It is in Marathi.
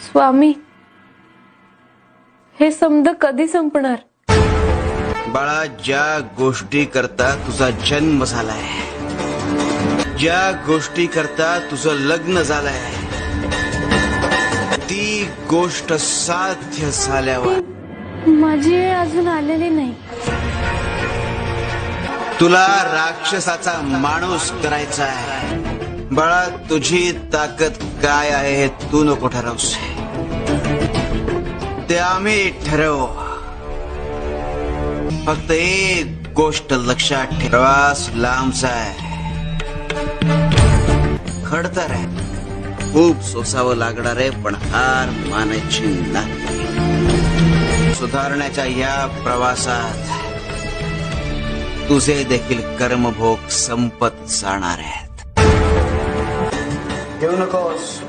स्वामी, हे समद कधी संपणार? बाळा, ज्या गोष्टी करता तुझा जन्म झालाय, ज्या गोष्टी करता तुझं लग्न झालंय, ती गोष्ट साध्य झाल्यावर माझी वेळ अजून आलेली नाही. तुला राक्षसाचा माणूस करायचा आहे. बाळा, तुझी ताकद काय आहे हे तू नको ठरवूस, ते आम्ही ठरवू. फक्त एक गोष्ट लक्षात ठेव, प्रवास लांबचा आहे, खडतर आहे, खूप सोसावं लागणार आहे, पण हार मानायची नाही. सुधारण्याच्या या प्रवासात तुझे देखील कर्मभोग संपत जाणार आहेत. घेऊ नकोस.